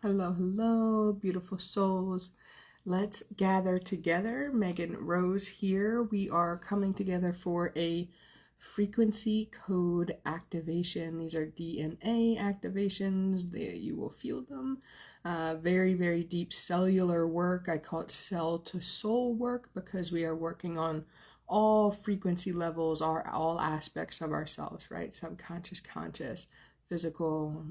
Hello, hello, beautiful souls. Let's gather together. Meghan Rose here. We are coming together for a frequency code activation. These are DNA activations. You will feel them. Very, very deep cellular work. I call it cell to soul work because we are working on all frequency levels, all aspects of ourselves, right? Subconscious, conscious, physical,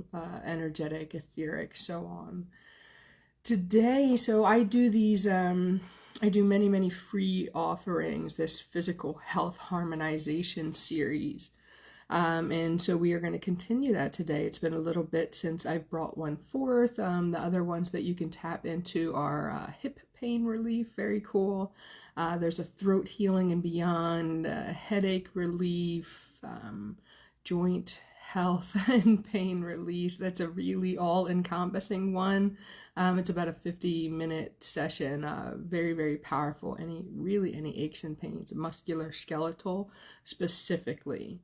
energetic, etheric, so on. Today, so I do these, I do many free offerings, this physical health harmonization series. And so we are going to continue that today. It's been a little bit since I've brought one forth. The other ones that you can tap into are hip pain relief, very cool. There's a throat healing and beyond, headache relief, joint health and pain release. That's a really all-encompassing one. It's about a 50-minute session. Very powerful. Any aches and pains, muscular, skeletal specifically.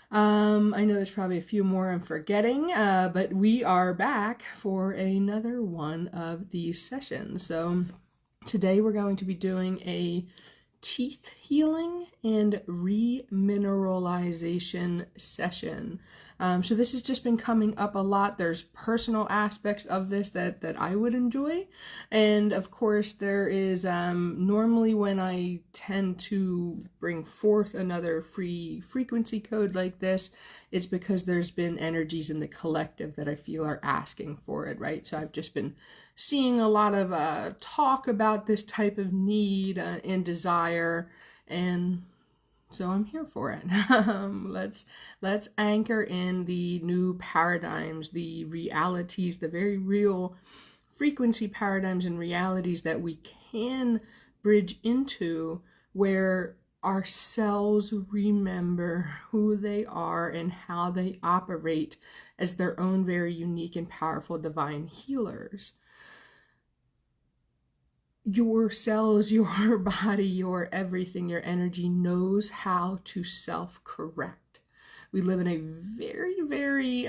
I know there's probably a few more I'm forgetting, but we are back for another one of these sessions. So today we're going to be doing a teeth healing and remineralization session. So this has just been coming up a lot. There's personal aspects of this that I would enjoy. And of course there is, normally when I tend to bring forth another free frequency code like this, it's because there's been energies in the collective that I feel are asking for it, right? So I've just been seeing a lot of talk about this type of need and desire, and so I'm here for it. Let's anchor in the new paradigms, the realities, the very real frequency paradigms and realities that we can bridge into, where our cells remember who they are and how they operate as their own very unique and powerful divine healers. Your cells, your body, your everything, your energy knows how to self-correct. We live in a very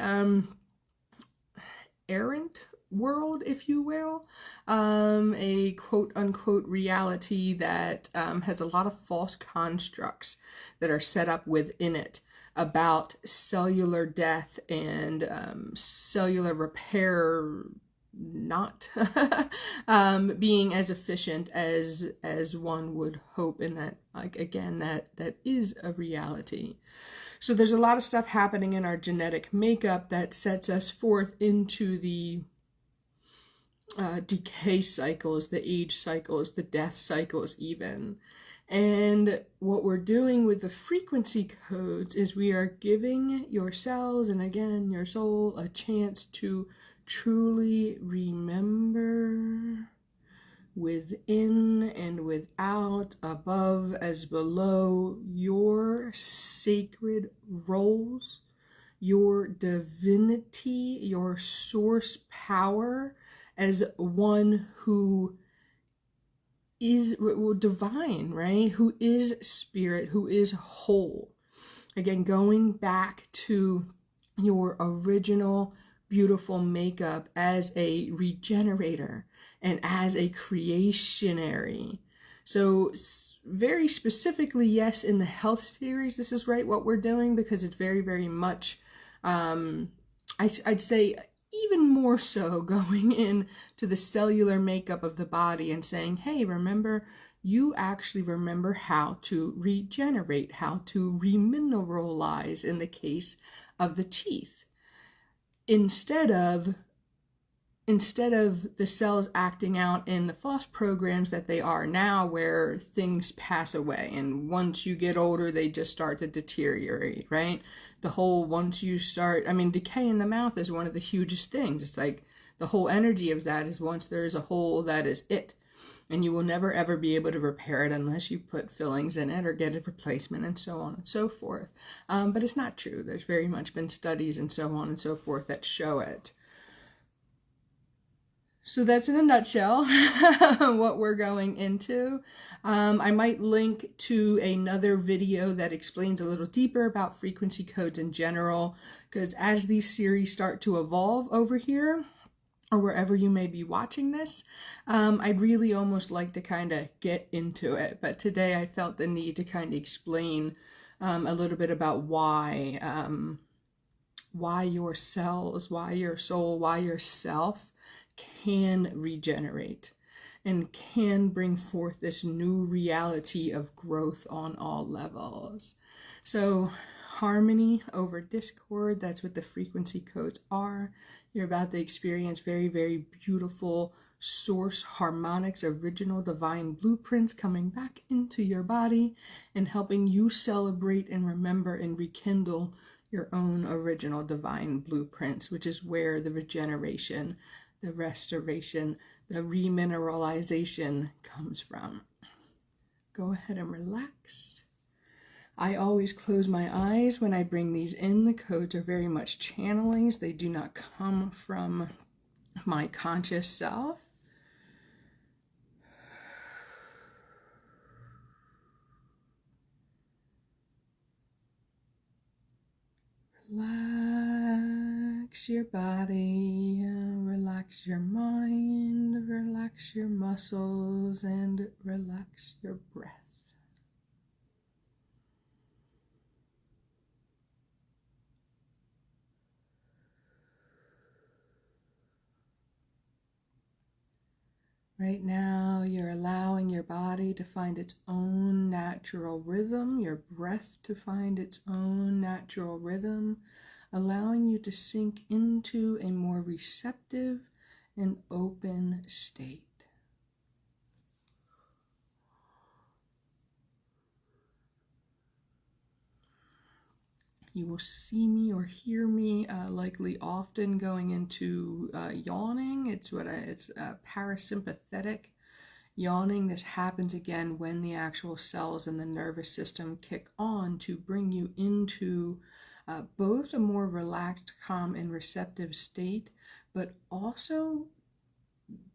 errant world, if you will, a quote-unquote reality that has a lot of false constructs that are set up within it about cellular death and cellular repair not being as efficient as one would hope, and that, like, again, that is a reality. So there's a lot of stuff happening in our genetic makeup that sets us forth into the decay cycles, the age cycles, the death cycles even. And what we're doing with the frequency codes is we are giving your cells, and again your soul, a chance to truly remember within and without, above as below, your sacred roles, your divinity, your source power as one who is divine, right? Who is spirit, who is whole. Again, going back to your original beautiful makeup as a regenerator and as a creationary. So very specifically, yes, in the health series, this is right what we're doing, because it's very much, I'd say even more so going in to the cellular makeup of the body and saying, hey, remember, you actually remember how to regenerate, how to remineralize in the case of the teeth. Instead of the cells acting out in the false programs that they are now, where things pass away, and once you get older they just start to deteriorate, right? The whole, once you start, I mean, decay in the mouth is one of the hugest things. It's like the whole energy of that is, once there is a hole, that is it, and you will never ever be able to repair it unless you put fillings in it or get a replacement, and so on and so forth. But it's not true. There's very much been studies and so on and so forth that show it. So that's in a nutshell what we're going into. I might link to another video that explains a little deeper about frequency codes in general, because as these series start to evolve over here, or wherever you may be watching this. I'd really almost like to kind of get into it, but today I felt the need to kind of explain a little bit about why your cells, why your soul, why yourself can regenerate and can bring forth this new reality of growth on all levels. So harmony over discord, that's what the frequency codes are. You're about to experience very, very beautiful source harmonics, original divine blueprints coming back into your body and helping you celebrate and remember and rekindle your own original divine blueprints, which is where the regeneration, the restoration, the remineralization comes from. Go ahead and relax. I always close my eyes when I bring these in. The codes are very much channelings. They do not come from my conscious self. Relax your body, relax your mind, relax your muscles, and relax your breath. Right now, you're allowing your body to find its own natural rhythm, your breath to find its own natural rhythm, allowing you to sink into a more receptive and open state. You will see me or hear me likely often going into yawning. It's parasympathetic yawning. This happens again when the actual cells in the nervous system kick on to bring you into both a more relaxed, calm, and receptive state, but also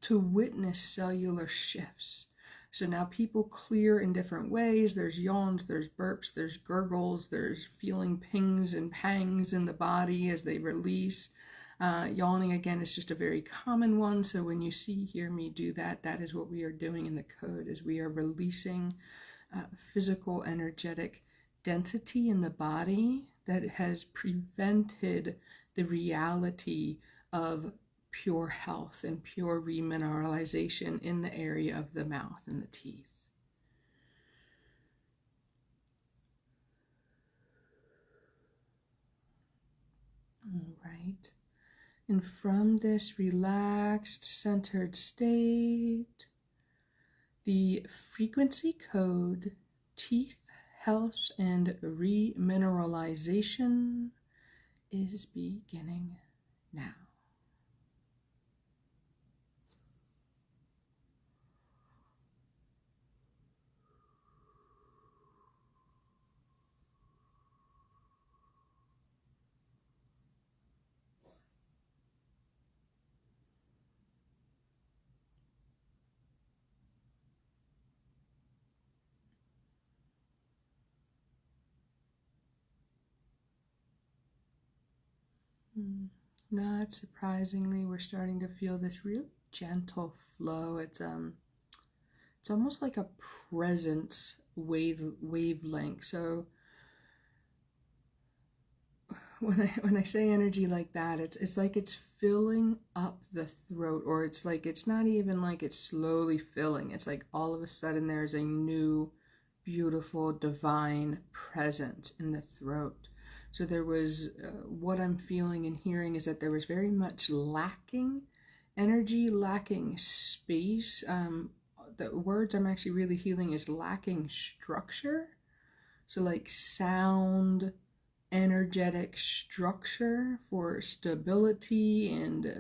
to witness cellular shifts. So now people clear in different ways. There's yawns, there's burps, there's gurgles, there's feeling pings and pangs in the body as they release. Yawning, again, is just a very common one. So when you hear me do that, that is what we are doing in the code, is we are releasing physical, energetic density in the body that has prevented the reality of pure health and pure remineralization in the area of the mouth and the teeth. All right. And from this relaxed, centered state, the frequency code, teeth, health, and remineralization is beginning now. Not surprisingly, we're starting to feel this really gentle flow. It's almost like a presence wavelength. So when I say energy like that, it's like it's filling up the throat, or it's like it's not even like it's slowly filling. It's like all of a sudden there's a new, beautiful, divine presence in the throat. So there was, what I'm feeling and hearing is that there was very much lacking energy, lacking space. The words I'm actually really feeling is lacking structure. So like sound, energetic structure for stability and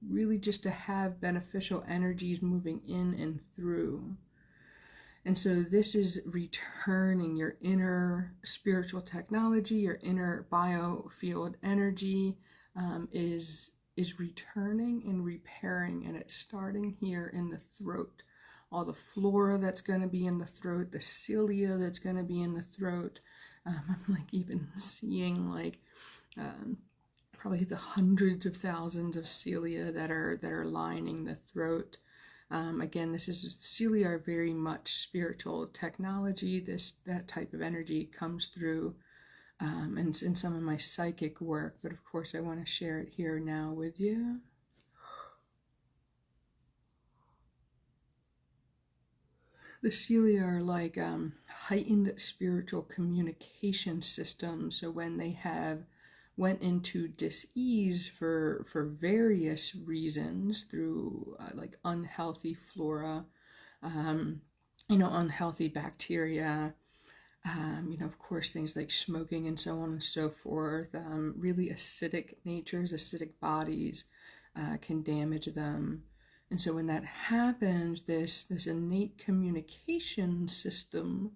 really just to have beneficial energies moving in and through. And so this is returning your inner spiritual technology, your inner biofield energy is returning and repairing, and it's starting here in the throat. All the flora that's going to be in the throat, the cilia that's going to be in the throat. I'm like even seeing like probably the hundreds of thousands of cilia that are lining the throat. Again, cilia are very much spiritual technology. That type of energy comes through in some of my psychic work, but of course I want to share it here now with you. The cilia are like heightened spiritual communication systems. So when they have went into dis-ease for various reasons, through like unhealthy flora, unhealthy bacteria, of course, things like smoking and so on and so forth, really acidic natures, acidic bodies can damage them. And so when that happens, this innate communication system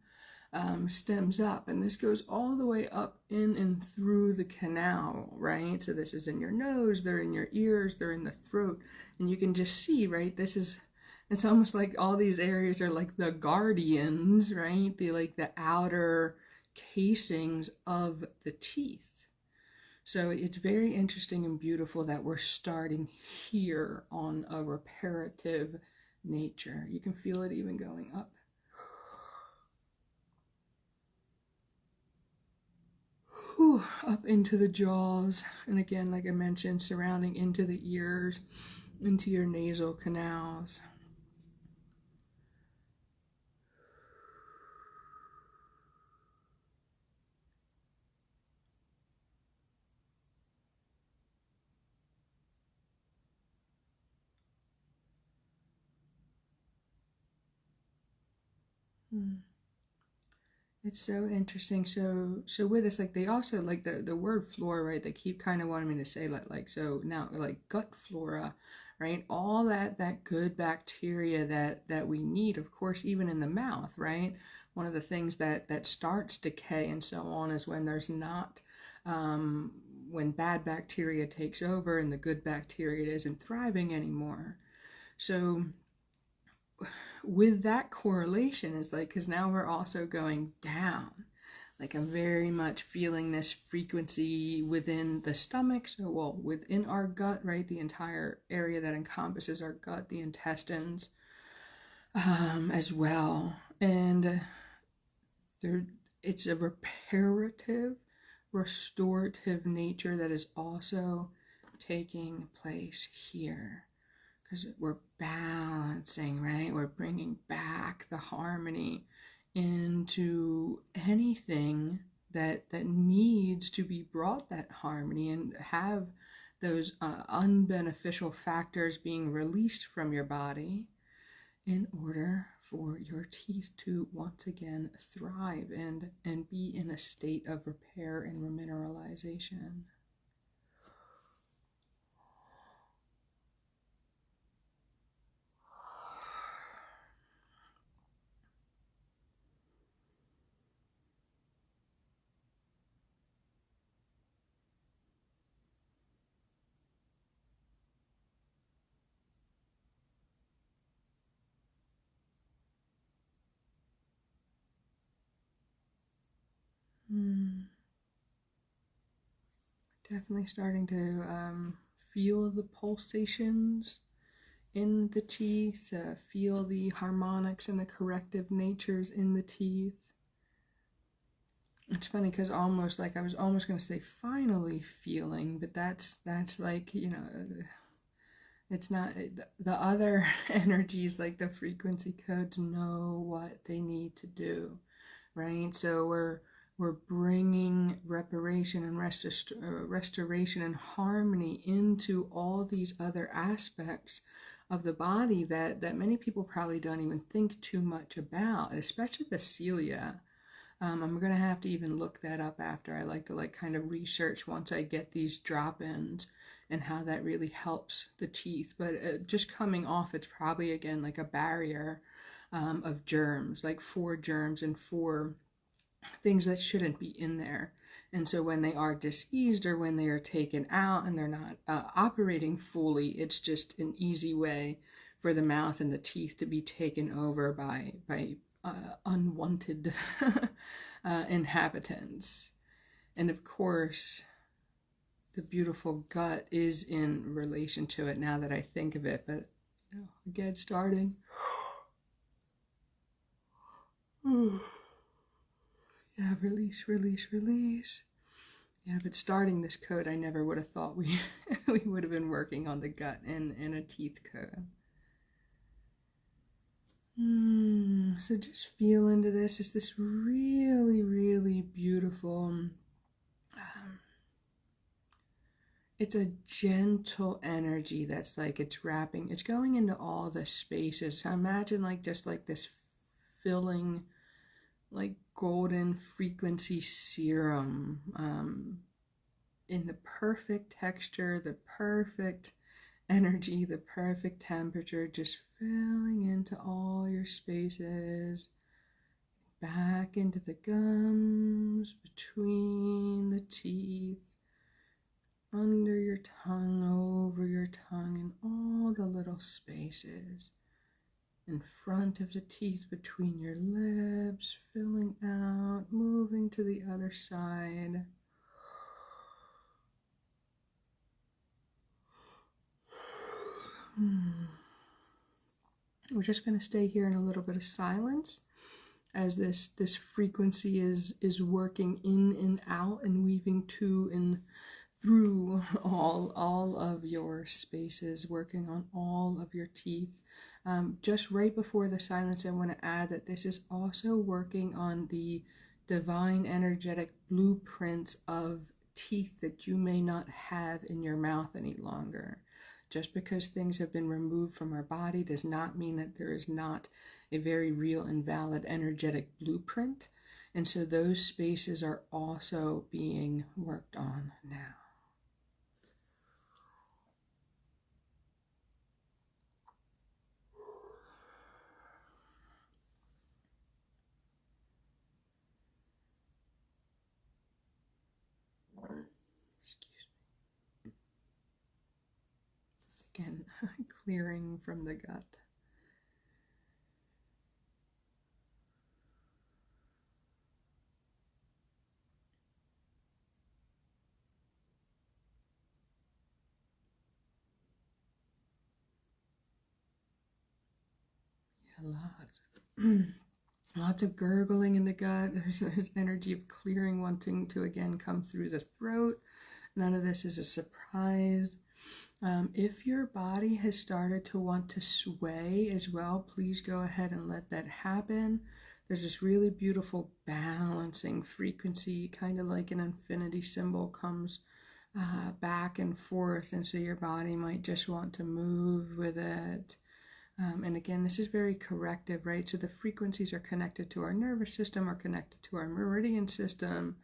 stems up, and this goes all the way up in and through the canal, right? So this is in your nose, they're in your ears, they're in the throat, and you can just see, right? It's almost like all these areas are like the guardians, right? The outer casings of the teeth. So it's very interesting and beautiful that we're starting here on a reparative nature. You can feel it even going up. Up into the jaws, and again, like I mentioned, surrounding into the ears, into your nasal canals. It's so interesting. So with this, like they also like the word flora, right? They keep kind of wanting me to say so now like gut flora, right? All that good bacteria that we need, of course, even in the mouth, right? One of the things that starts decay and so on is when there's not when bad bacteria takes over and the good bacteria isn't thriving anymore. So with that correlation is like, because now we're also going down. Like I'm very much feeling this frequency within the stomach, so within our gut, right? The entire area that encompasses our gut, the intestines, as well. And it's a reparative, restorative nature that is also taking place here. Because we're balancing, right? We're bringing back the harmony into anything that needs to be brought that harmony, and have those unbeneficial factors being released from your body in order for your teeth to once again thrive and be in a state of repair and remineralization. Definitely starting to feel the pulsations in the teeth, feel the harmonics and the corrective natures in the teeth. It's funny because almost like I was almost going to say finally feeling, but that's like, it's not the other energies, like the frequency codes know what they need to do, right? So we're bringing reparation and restoration and harmony into all these other aspects of the body that many people probably don't even think too much about, especially the cilia. I'm going to have to even look that up after. I like to kind of research once I get these drop-ins and how that really helps the teeth. But just coming off, it's probably again like a barrier of germs, like 4 germs and 4 things that shouldn't be in there. And so when they are diseased or when they are taken out and they're not operating fully, it's just an easy way for the mouth and the teeth to be taken over by unwanted inhabitants. And of course, the beautiful gut is in relation to it now that I think of it. But again, starting. Yeah, release, release, release. Yeah, but starting this code, I never would have thought we we would have been working on the gut in a teeth code. So just feel into this. It's this really, really beautiful. It's a gentle energy that's like it's wrapping. It's going into all the spaces. So imagine like just like this filling, like golden frequency serum. In the perfect texture, the perfect energy, the perfect temperature, just filling into all your spaces, back into the gums, between the teeth, under your tongue, over your tongue, in all the little spaces, in front of the teeth, between your lips, filling out, moving to the other side. We're just going to stay here in a little bit of silence as this frequency is working in and out and weaving to and through all of your spaces, working on all of your teeth. Just right before the silence, I want to add that this is also working on the divine energetic blueprints of teeth that you may not have in your mouth any longer. Just because things have been removed from our body does not mean that there is not a very real and valid energetic blueprint. And so those spaces are also being worked on now. Excuse me. Again, clearing from the gut. Yeah, lots of gurgling in the gut. There's energy of clearing wanting to again come through the throat. None of this is a surprise. If your body has started to want to sway as well, please go ahead and let that happen. There's this really beautiful balancing frequency, kind of like an infinity symbol comes back and forth, and so your body might just want to move with it. And again, this is very corrective, right? So the frequencies are connected to our nervous system, are connected to our meridian system.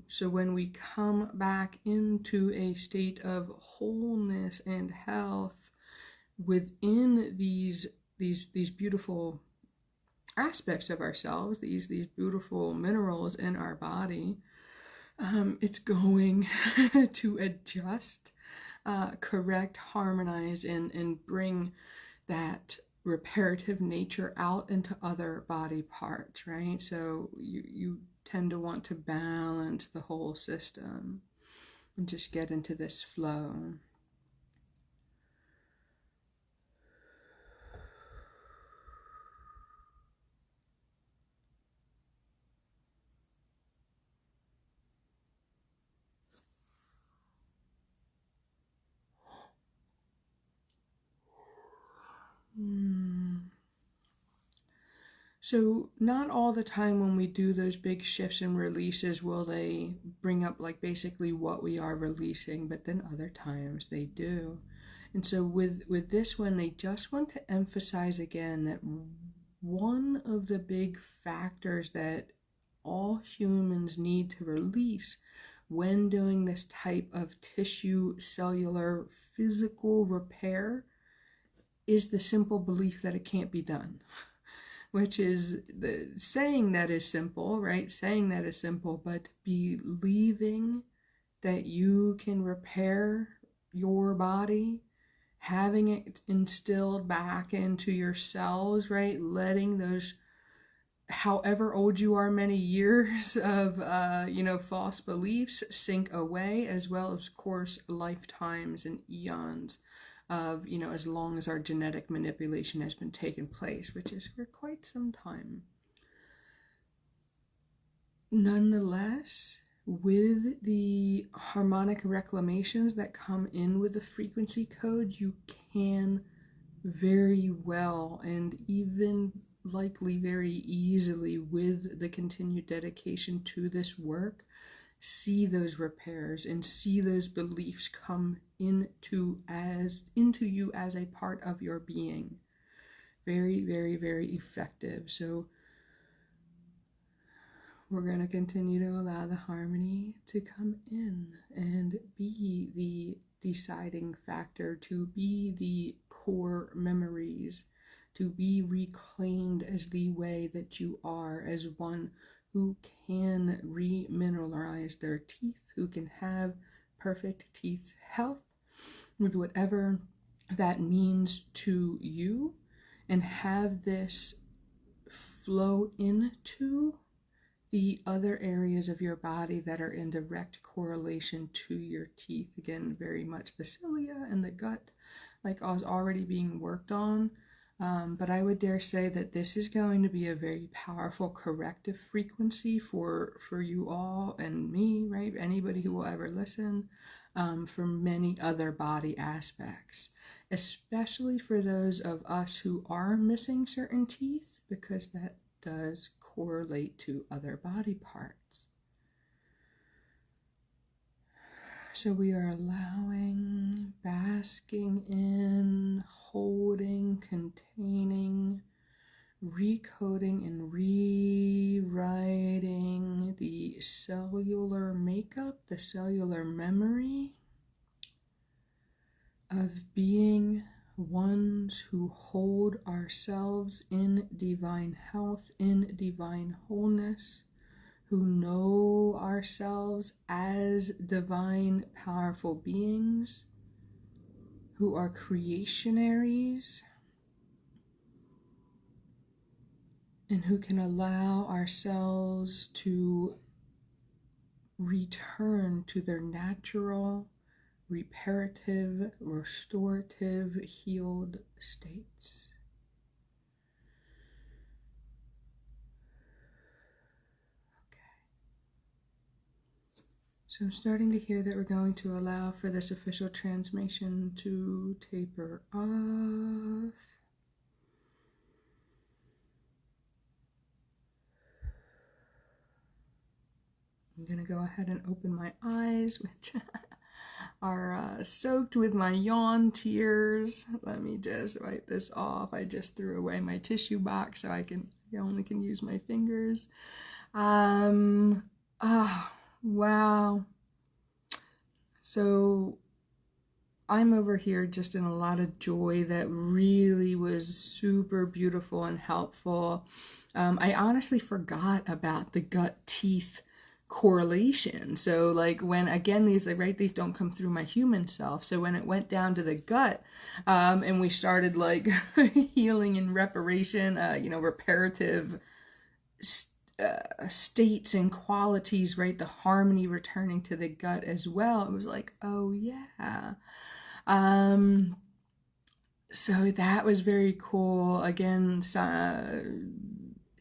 So when we come back into a state of wholeness and health within these beautiful aspects of ourselves, these beautiful minerals in our body, it's going to adjust, correct, harmonize, and bring that reparative nature out into other body parts, right? So you tend to want to balance the whole system and just get into this flow. So not all the time when we do those big shifts and releases will they bring up like basically what we are releasing, but then other times they do. And so with this one, they just want to emphasize again that one of the big factors that all humans need to release when doing this type of tissue, cellular, physical repair is the simple belief that it can't be done. Which is the saying that is simple, right? Saying that is simple, but believing that you can repair your body, having it instilled back into your cells, right? Letting those however old you are, many years of, false beliefs sink away, as well as, of course, lifetimes and eons of, as long as our genetic manipulation has been taking place, which is for quite some time. Nonetheless, with the harmonic reclamations that come in with the frequency codes, you can very well, and even likely very easily, with the continued dedication to this work, see those repairs and see those beliefs come into you as a part of your being. Very, very, very effective. So we're going to continue to allow the harmony to come in and be the deciding factor, to be the core memories, to be reclaimed as the way that you are, as one who can remineralize their teeth, who can have perfect teeth health with whatever that means to you, and have this flow into the other areas of your body that are in direct correlation to your teeth. Again, very much the cilia and the gut, like I was already being worked on. But I would dare say that this is going to be a very powerful corrective frequency for you all and me, right? Anybody who will ever listen, for many other body aspects, especially for those of us who are missing certain teeth, because that does correlate to other body parts. So we are allowing, basking in, holding, containing, recoding and rewriting the cellular makeup, the cellular memory of being ones who hold ourselves in divine health, in divine wholeness, who know ourselves as divine, powerful beings, who are creationaries, and who can allow ourselves to return to their natural, reparative, restorative, healed states. So I'm starting to hear that we're going to allow for this official transmission to taper off. I'm going to go ahead and open my eyes, which are soaked with my yawn tears. Let me just wipe this off. I just threw away my tissue box, so I only can use my fingers. Oh, wow. So I'm over here just in a lot of joy that really was super beautiful and helpful. I honestly forgot about the gut teeth correlation. So like when, again, these don't come through my human self. So when it went down to the gut, and we started like healing and reparation, reparative states and qualities, right? The harmony returning to the gut as well. It was like, oh yeah. So that was very cool. Again,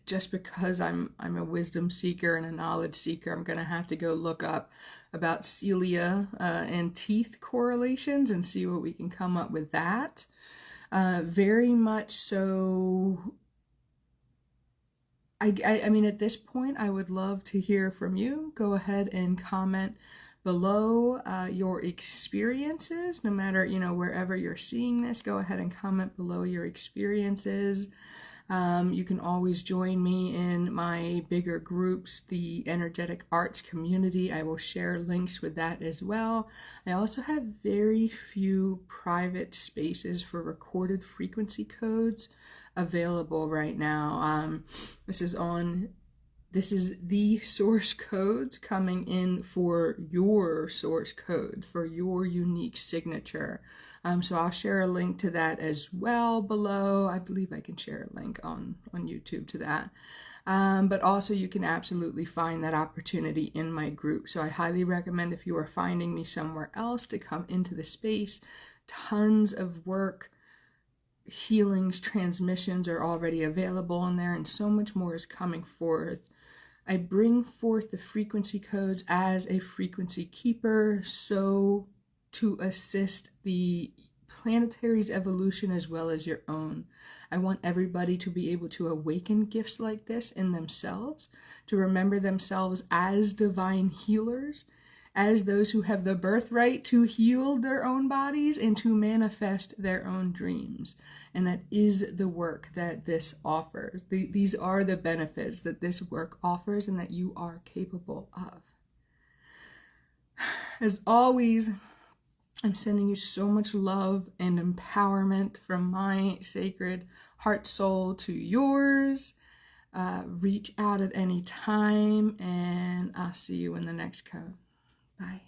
just because I'm a wisdom seeker and a knowledge seeker, I'm going to have to go look up about cilia and teeth correlations and see what we can come up with that. Very much so. I mean, at this point, I would love to hear from you. Go ahead and comment below your experiences, no matter, wherever you're seeing this. Go ahead and comment below your experiences. You can always join me in my bigger groups, the Energetic Arts community. I will share links with that as well. I also have very few private spaces for recorded frequency codes available right now. This is the source codes coming in for your source code, for your unique signature. So I'll share a link to that as well below. I believe I can share a link on YouTube to that. But also you can absolutely find that opportunity in my group. So I highly recommend, if you are finding me somewhere else, to come into the space. Tons of work, healings, transmissions are already available in there, and so much more is coming forth. I bring forth the frequency codes as a frequency keeper, so to assist the planetary's evolution as well as your own. I want everybody to be able to awaken gifts like this in themselves, to remember themselves as divine healers, as those who have the birthright to heal their own bodies and to manifest their own dreams. And that is the work that this offers. These are the benefits that this work offers and that you are capable of. As always, I'm sending you so much love and empowerment from my sacred heart soul to yours. Reach out at any time, and I'll see you in the next code. Bye.